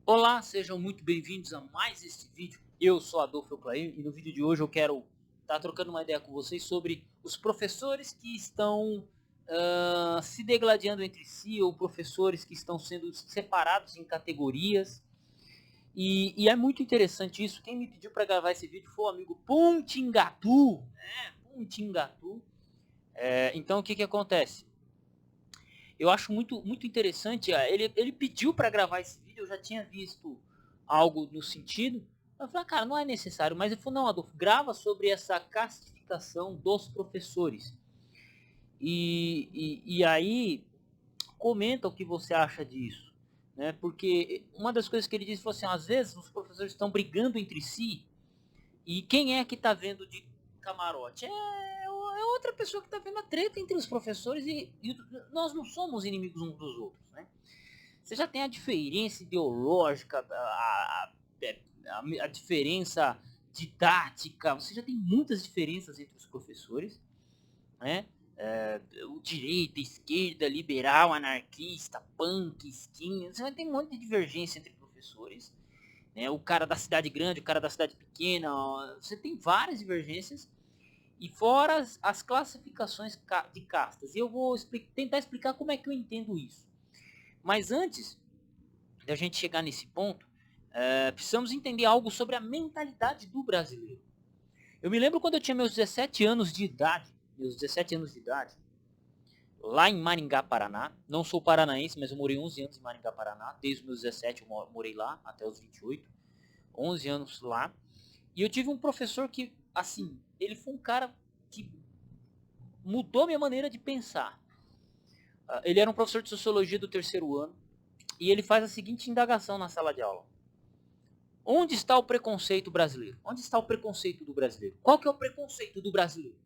Olá, sejam muito bem-vindos a mais este vídeo. Eu sou Adolfo Euclair e no vídeo de hoje eu quero estar trocando uma ideia com vocês sobre os professores que estão se degladiando entre si ou professores que estão sendo separados em categorias. E é muito interessante isso. Quem me pediu para gravar esse vídeo foi o amigo Puntingatu. Puntingatu. Então o que acontece? Eu acho muito interessante. Ele pediu para gravar esse vídeo, eu já tinha visto algo no sentido. Eu falei, cara, não é necessário. Mas ele falou, não, Adolfo, grava sobre essa classificação dos professores. E aí, comenta o que você acha disso. Né? Porque uma das coisas que ele disse foi assim, às vezes os professores estão brigando entre si. E quem é que está vendo de camarote? É outra pessoa que está vendo a treta entre os professores e nós não somos inimigos uns dos outros, né? Você já tem a diferença ideológica, a diferença didática, você já tem muitas diferenças entre os professores, né? O direita, esquerda, liberal, anarquista, punk, skin, você vai ter um monte de divergência entre professores. O cara da cidade grande, o cara da cidade pequena, você tem várias divergências. E fora as classificações de castas. E eu vou tentar explicar como é que eu entendo isso. Mas antes de a gente chegar nesse ponto, precisamos entender algo sobre a mentalidade do brasileiro. Eu me lembro quando eu tinha meus 17 anos de idade, lá em Maringá, Paraná. Não sou paranaense, mas eu morei 11 anos em Maringá, Paraná. Desde os meus 17 eu morei lá, até os 28. 11 anos lá. E eu tive um professor que, assim, ele foi um cara que mudou minha maneira de pensar. Ele era um professor de sociologia do terceiro ano. E ele faz a seguinte indagação na sala de aula. Onde está o preconceito brasileiro? Onde está o preconceito do brasileiro? Qual que é o preconceito do brasileiro?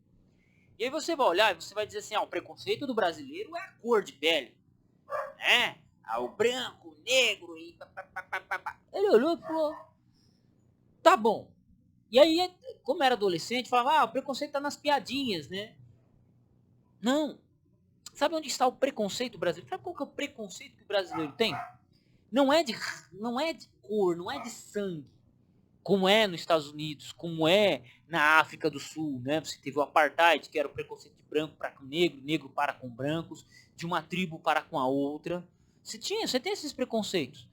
E aí você vai olhar e você vai dizer assim, o preconceito do brasileiro é a cor de pele. O branco, o negro e pá. Ele olhou e falou, tá bom. E aí, como era adolescente, falava, o preconceito está nas piadinhas, né? Não. Sabe onde está o preconceito brasileiro? Sabe qual que é o preconceito que o brasileiro tem? Não é de cor, não é de sangue, como é nos Estados Unidos, como é na África do Sul, né? Você teve o apartheid, que era o preconceito de branco para com negro, negro para com brancos, de uma tribo para com a outra. Você tem esses preconceitos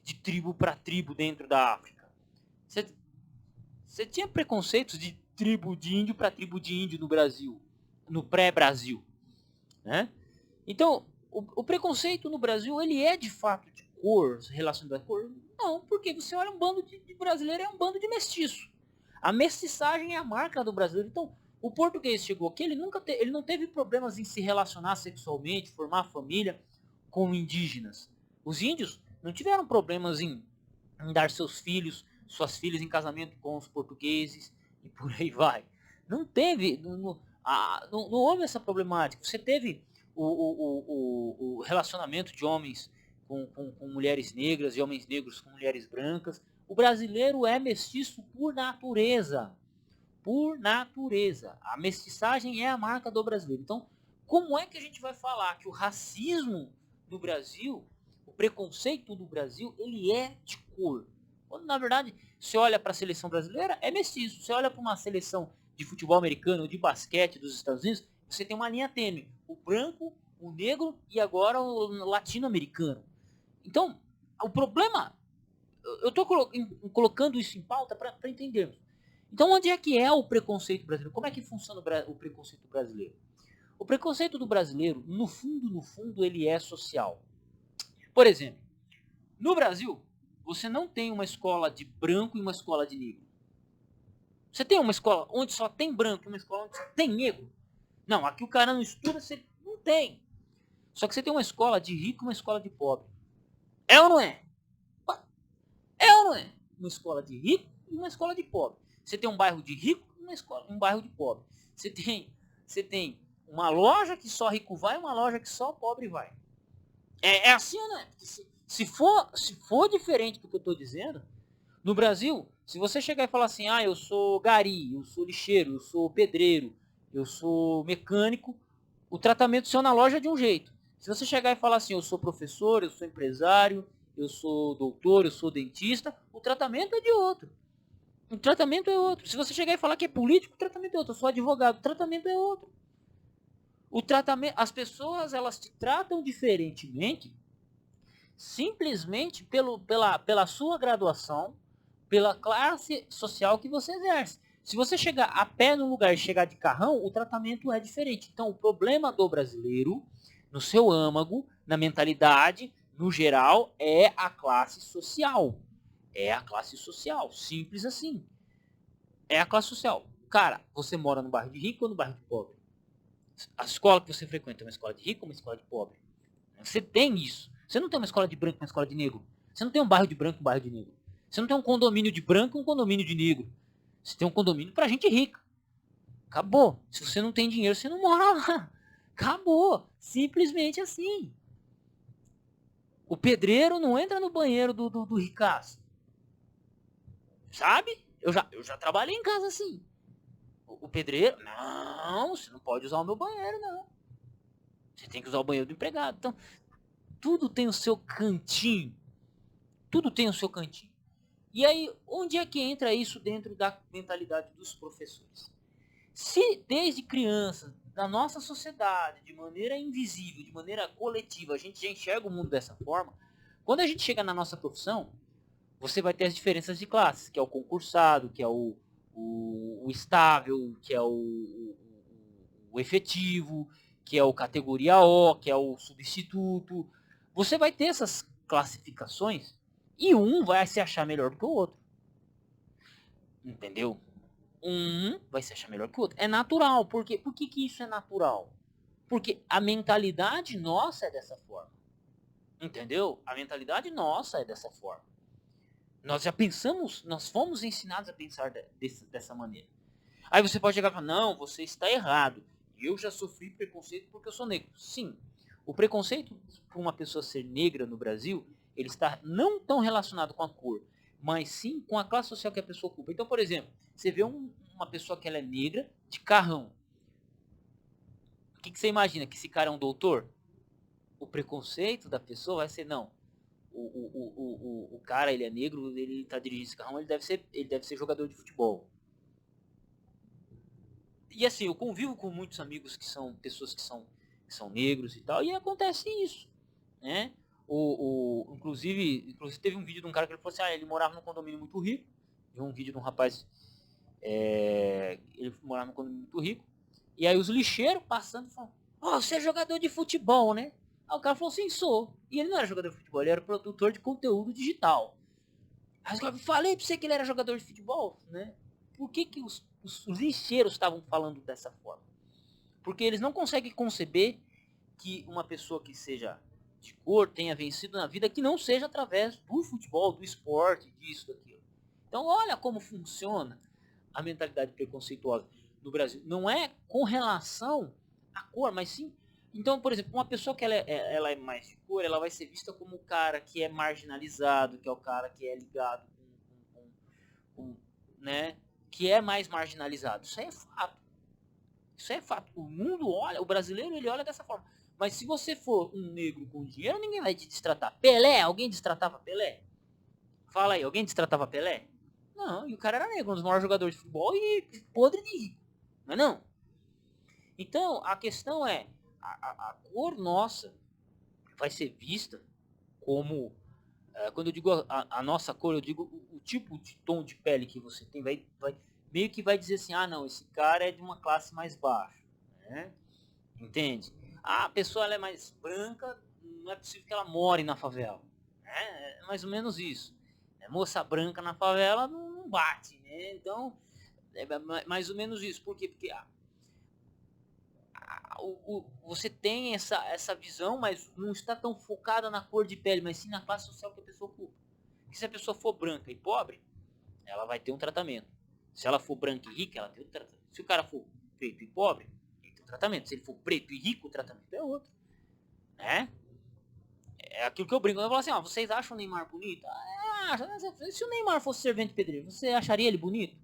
de tribo para tribo dentro da África. Você tinha preconceitos de tribo de índio para tribo de índio no Brasil, no pré-Brasil, né? Então, o preconceito no Brasil, ele é de fato de cor, relacionado à cor? Não, porque você olha um bando de brasileiro, é um bando de mestiço. A mestiçagem é a marca do brasileiro. Então, o português chegou aqui, ele não teve problemas em se relacionar sexualmente, formar família com indígenas. Os índios não tiveram problemas em dar seus filhos, suas filhas em casamento com os portugueses e por aí vai. Não teve, não houve essa problemática. Você teve o relacionamento de homens com mulheres negras e homens negros com mulheres brancas. O brasileiro é mestiço por natureza. Por natureza. A mestiçagem é a marca do brasileiro. Então, como é que a gente vai falar que o racismo do Brasil, o preconceito do Brasil, ele é de cor? Quando, na verdade, você olha para a seleção brasileira, é mestiço. Você olha para uma seleção de futebol americano ou de basquete dos Estados Unidos, você tem uma linha tênue. O branco, o negro e agora o latino-americano. Então, o problema... Eu estou colocando isso em pauta para entendermos. Então, onde é que é o preconceito brasileiro? Como é que funciona o preconceito brasileiro? O preconceito do brasileiro, no fundo, ele é social. Por exemplo, no Brasil, você não tem uma escola de branco e uma escola de negro. Você tem uma escola onde só tem branco e uma escola onde só tem negro? Não, aqui o cara não estuda, você não tem. Só que você tem uma escola de rico e uma escola de pobre. É ou não é? É ou não é? Uma escola de rico e uma escola de pobre. Você tem um bairro de rico e um bairro de pobre. Você tem uma loja que só rico vai e uma loja que só pobre vai. É assim ou não é? Se for diferente do que eu estou dizendo, no Brasil, se você chegar e falar assim, eu sou gari, eu sou lixeiro, eu sou pedreiro, eu sou mecânico, o tratamento seu na loja é de um jeito. Se você chegar e falar assim, eu sou professor, eu sou empresário, eu sou doutor, eu sou dentista, o tratamento é de outro. O tratamento é outro. Se você chegar e falar que é político, o tratamento é outro. Eu sou advogado, o tratamento é outro. O tratamento, as pessoas, elas te tratam diferentemente simplesmente pela sua graduação, pela classe social que você exerce. Se você chegar a pé no lugar e chegar de carrão, o tratamento é diferente. Então, o problema do brasileiro, no seu âmago, na mentalidade, no geral, é a classe social. É a classe social. Simples assim. É a classe social. Cara, você mora no bairro de rico ou no bairro de pobre? A escola que você frequenta é uma escola de rico ou uma escola de pobre? Você tem isso. Você não tem uma escola de branco e uma escola de negro. Você não tem um bairro de branco e um bairro de negro. Você não tem um condomínio de branco e um condomínio de negro. Você tem um condomínio pra gente rica. Acabou. Se você não tem dinheiro, você não mora lá. Acabou. Simplesmente assim. O pedreiro não entra no banheiro do ricaço. Sabe? Eu já trabalhei em casa assim. O pedreiro, não, você não pode usar o meu banheiro, não. Você tem que usar o banheiro do empregado. Então, tudo tem o seu cantinho. Tudo tem o seu cantinho. E aí, onde é que entra isso dentro da mentalidade dos professores? Se desde criança, na nossa sociedade, de maneira invisível, de maneira coletiva, a gente já enxerga o mundo dessa forma, quando a gente chega na nossa profissão, você vai ter as diferenças de classes, que é o concursado, que é o estável, que é o efetivo, que é o categoria O, que é o substituto. Você vai ter essas classificações e um vai se achar melhor do que o outro. Entendeu? Um vai se achar melhor que o outro. É natural. Por quê? Por que isso é natural? Porque a mentalidade nossa é dessa forma. Entendeu? A mentalidade nossa é dessa forma. Nós já pensamos, nós fomos ensinados a pensar dessa maneira. Aí você pode chegar e falar, não, você está errado. Eu já sofri preconceito porque eu sou negro. Sim, o preconceito por uma pessoa ser negra no Brasil, ele está não tão relacionado com a cor, mas sim com a classe social que a pessoa ocupa. Então, por exemplo, você vê uma pessoa que ela é negra de carrão. O que você imagina? Que esse cara é um doutor? O preconceito da pessoa vai ser, não, o cara, ele é negro, ele tá dirigindo esse carrão, ele deve ser jogador de futebol. E assim, eu convivo com muitos amigos que são pessoas que são negros e tal, e acontece isso, né? Inclusive teve um vídeo de um cara que ele falou assim, ele morava num condomínio muito rico, vi um vídeo de um rapaz, ele morava num condomínio muito rico, e aí os lixeiros passando falam, você é jogador de futebol, né? Aí o cara falou assim, sou. E ele não era jogador de futebol, ele era produtor de conteúdo digital. Aí eu falei pra você que ele era jogador de futebol, né? Por que os lixeiros estavam falando dessa forma? Porque eles não conseguem conceber que uma pessoa que seja de cor tenha vencido na vida que não seja através do futebol, do esporte, disso, daquilo. Então olha como funciona a mentalidade preconceituosa no Brasil. Não é com relação à cor, mas sim... Então, por exemplo, uma pessoa que ela é mais de cor, ela vai ser vista como o cara que é marginalizado, que é o cara que é ligado com, né, que é mais marginalizado. Isso aí é fato. Isso é fato. O mundo olha, o brasileiro ele olha dessa forma. Mas se você for um negro com dinheiro, ninguém vai te destratar. Pelé, alguém destratava Pelé? Fala aí, alguém destratava Pelé? Não, e o cara era negro, um dos maiores jogadores de futebol e podre de rico. Não é não? Então, a questão é, a cor nossa vai ser vista como, quando eu digo a nossa cor, eu digo o tipo de tom de pele que você tem, meio que vai dizer assim, não, esse cara é de uma classe mais baixa, né? Entende? A pessoa ela é mais branca, não é possível que ela more na favela. É mais ou menos isso. Moça branca na favela não bate, né? Então, é mais ou menos isso. Por quê? Porque você tem essa visão, mas não está tão focada na cor de pele, mas sim na classe social que a pessoa ocupa. Porque se a pessoa for branca e pobre, ela vai ter um tratamento. Se ela for branca e rica, ela tem outro tratamento. Se o cara for preto e pobre, ele tem um tratamento. Se ele for preto e rico, o tratamento é outro. Né? É aquilo que eu brinco. Eu falo assim, vocês acham o Neymar bonito? Se o Neymar fosse servente pedreiro, você acharia ele bonito?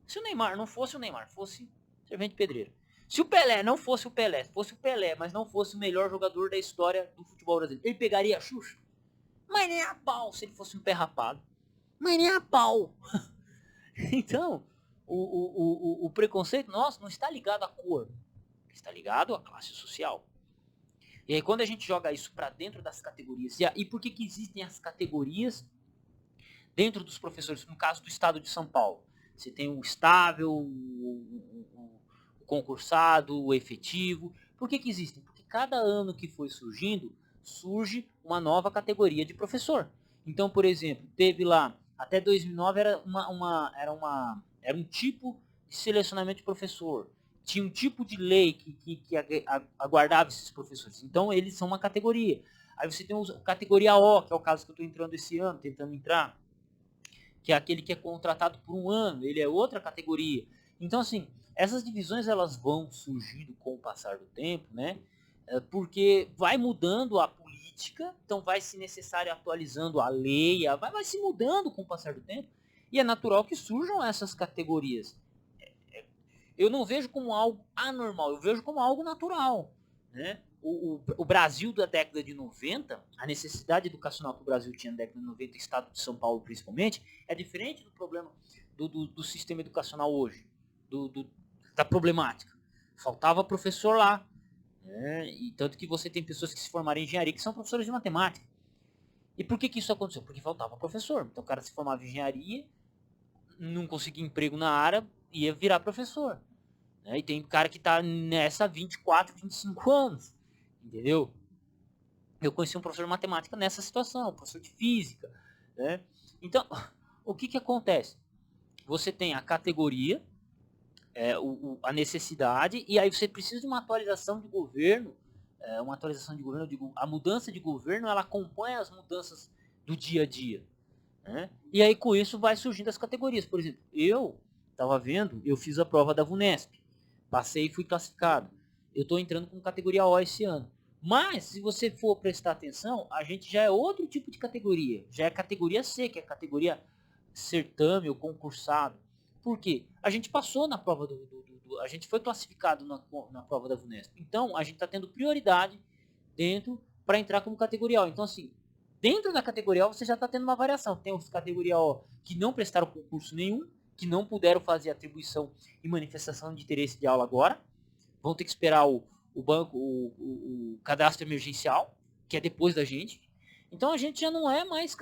Se o Neymar não fosse o Neymar, fosse servente pedreiro. Se o Pelé não fosse o Pelé, fosse o Pelé, mas não fosse o melhor jogador da história do futebol brasileiro, ele pegaria a Xuxa? Mas nem a pau se ele fosse um pé rapado. Mas nem a pau. Então, o preconceito nosso não está ligado à cor. Está ligado à classe social. E aí quando a gente joga isso para dentro das categorias, e por que existem as categorias dentro dos professores? No caso do estado de São Paulo, você tem o estável, o concursado, o efetivo. Por que existem? Porque cada ano que foi surgindo, surge uma nova categoria de professor. Então, por exemplo, teve lá, até 2009 era um tipo de selecionamento de professor. Tinha um tipo de lei que aguardava esses professores. Então, eles são uma categoria. Aí você tem a categoria O, que é o caso que eu estou entrando esse ano, tentando entrar, que é aquele que é contratado por um ano, ele é outra categoria. Então, assim, essas divisões elas vão surgindo com o passar do tempo, né? Porque vai mudando a política, então vai se necessário atualizando a lei, vai se mudando com o passar do tempo, e é natural que surjam essas categorias. Eu não vejo como algo anormal, eu vejo como algo natural, né? O Brasil da década de 90, a necessidade educacional que o Brasil tinha na década de 90, estado de São Paulo principalmente, é diferente do problema do sistema educacional hoje, da problemática. Faltava professor lá, né? E tanto que você tem pessoas que se formaram em engenharia que são professores de matemática. E por que isso aconteceu? Porque faltava professor. Então o cara se formava em engenharia, não conseguia emprego na área, ia virar professor. Né? E tem cara que tá nessa 24, 25 anos. Entendeu? Eu conheci um professor de matemática nessa situação, um professor de física. Né? Então, o que acontece? Você tem a categoria, a necessidade, e aí você precisa de uma atualização de governo. Uma atualização de governo, eu digo, a mudança de governo, ela acompanha as mudanças do dia a dia. Né? E aí com isso vai surgindo as categorias. Por exemplo, eu estava vendo, eu fiz a prova da VUNESP, passei e fui classificado. Eu estou entrando com categoria O esse ano. Mas, se você for prestar atenção, a gente já é outro tipo de categoria. Já é categoria C, que é a categoria certame ou concursado. Por quê? A gente passou na prova a gente foi classificado na prova da VUNESP. Então, a gente está tendo prioridade dentro para entrar como categoria O. Então, assim, dentro da categoria O você já está tendo uma variação. Tem os categoria O que não prestaram concurso nenhum, que não puderam fazer atribuição e manifestação de interesse de aula agora. Vão ter que esperar o banco, o cadastro emergencial, que é depois da gente. Então a gente já não é mais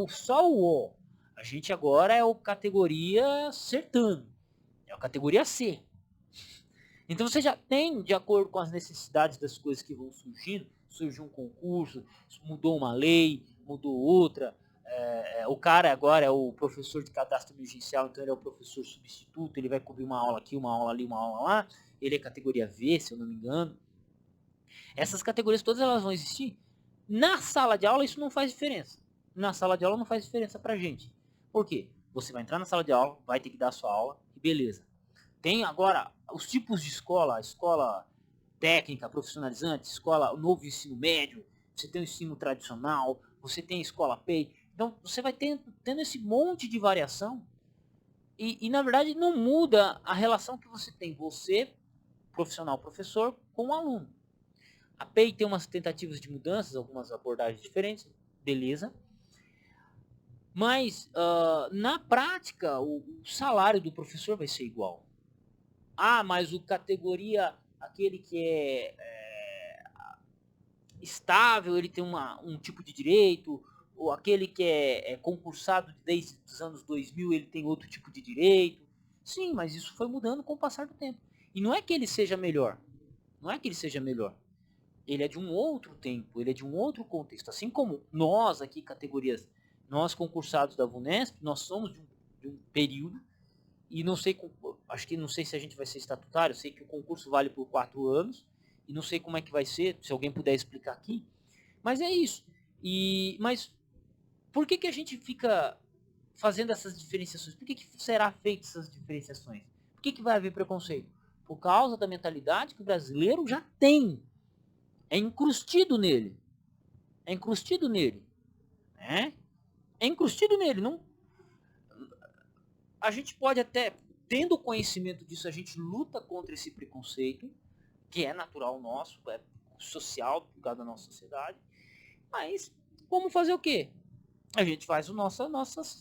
só o O. A gente agora é o categoria certame. É a categoria C. Então você já tem, de acordo com as necessidades das coisas que vão surgindo, surgiu um concurso, mudou uma lei, mudou outra. O cara agora é o professor de cadastro emergencial, então ele é o professor substituto, ele vai cobrir uma aula aqui, uma aula ali, uma aula lá. Ele é categoria V, se eu não me engano. Essas categorias todas elas vão existir. Na sala de aula isso não faz diferença. Na sala de aula não faz diferença pra gente. Por quê? Você vai entrar na sala de aula, vai ter que dar a sua aula e beleza. Tem agora os tipos de escola, a escola técnica, profissionalizante, escola, o novo ensino médio, você tem o ensino tradicional, você tem a escola PEI. Então você vai tendo esse monte de variação e na verdade não muda a relação que você tem, você, profissional, professor, com o aluno. A PEI tem umas tentativas de mudanças, algumas abordagens diferentes, beleza. Mas na prática o salário do professor vai ser igual. Ah, mas o categoria, aquele que é estável, ele tem um tipo de direito, ou aquele que é concursado desde os anos 2000, ele tem outro tipo de direito. Sim, mas isso foi mudando com o passar do tempo. E não é que ele seja melhor. Não é que ele seja melhor. Ele é de um outro tempo, ele é de um outro contexto. Assim como nós aqui, categorias, nós concursados da VUNESP, nós somos de um período, e não sei, acho que não sei se a gente vai ser estatutário, sei que o concurso vale por 4 anos, e não sei como é que vai ser, se alguém puder explicar aqui, mas é isso. Mas por que a gente fica fazendo essas diferenciações? Por que será feita essas diferenciações? Por que vai haver preconceito? Por causa da mentalidade que o brasileiro já tem. É incrustido nele. É incrustido nele. Né? É incrustido nele. Não... A gente pode até, tendo conhecimento disso, a gente luta contra esse preconceito, que é natural nosso, é social, ligado à nossa sociedade. Mas vamos fazer o quê? a gente faz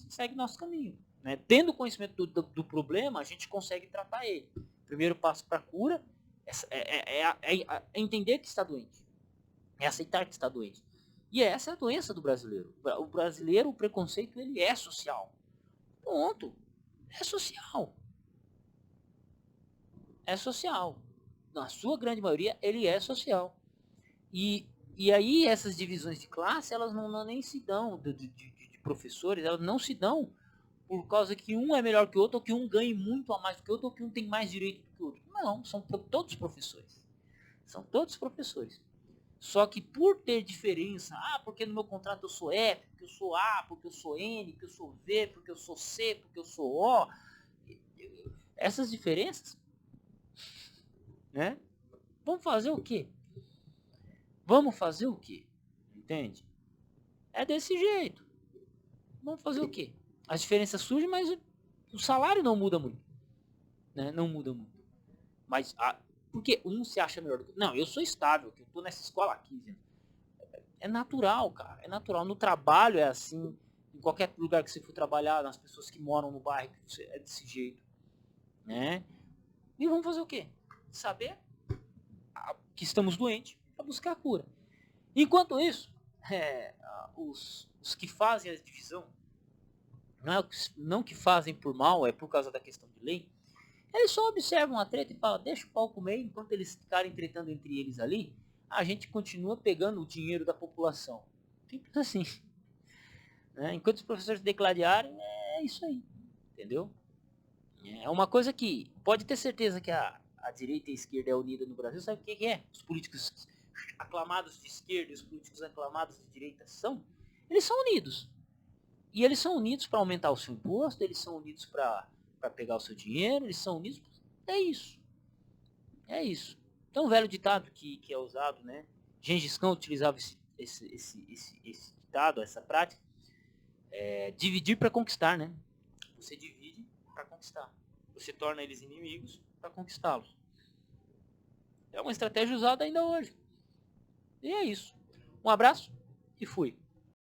segue nosso caminho. Né? Tendo conhecimento do problema, a gente consegue tratar ele. Primeiro passo para a cura é entender que está doente. É aceitar que está doente. E essa é a doença do brasileiro. O brasileiro, o preconceito, ele é social. Ponto. É social. É social. Na sua grande maioria, ele é social. E aí essas divisões de classe, elas não nem se dão, de professores, elas não se dão por causa que um é melhor que o outro, ou que um ganhe muito a mais do que o outro, ou que um tem mais direito do que o outro. Não, são todos professores. São todos professores. Só que por ter diferença, porque no meu contrato eu sou F, porque eu sou A, porque eu sou N, porque eu sou V, porque eu sou C, porque eu sou O, essas diferenças, né? Vamos fazer o quê? Vamos fazer o quê? Entende? É desse jeito. Vamos fazer o quê? As diferenças surgem, mas o salário não muda muito. Né? Não muda muito. Mas, porque um se acha melhor do que... Não, eu sou estável, que eu tô nessa escola há 15 anos. É natural, cara. É natural. No trabalho é assim. Em qualquer lugar que você for trabalhar, nas pessoas que moram no bairro, é desse jeito. Né? E vamos fazer o quê? Saber que estamos doentes para buscar a cura. Enquanto isso, os que fazem a divisão, não que fazem por mal, é por causa da questão de lei, eles só observam a treta e falam, deixa o pau comer, enquanto eles ficarem tretando entre eles ali, a gente continua pegando o dinheiro da população. Simples assim. Né? Enquanto os professores declararem, é isso aí. Entendeu? É uma coisa que pode ter certeza que a direita e a esquerda é unida no Brasil. Sabe o que é? Os políticos aclamados de esquerda e os políticos aclamados de direita eles são unidos. E eles são unidos para aumentar o seu imposto, eles são unidos para pegar o seu dinheiro, eles são unidos. É isso. É isso. Tem um velho ditado que é usado, né? Gengis Khan utilizava esse ditado, essa prática. Dividir para conquistar, né? Você divide para conquistar. Você torna eles inimigos para conquistá-los. É uma estratégia usada ainda hoje. E é isso. Um abraço e fui.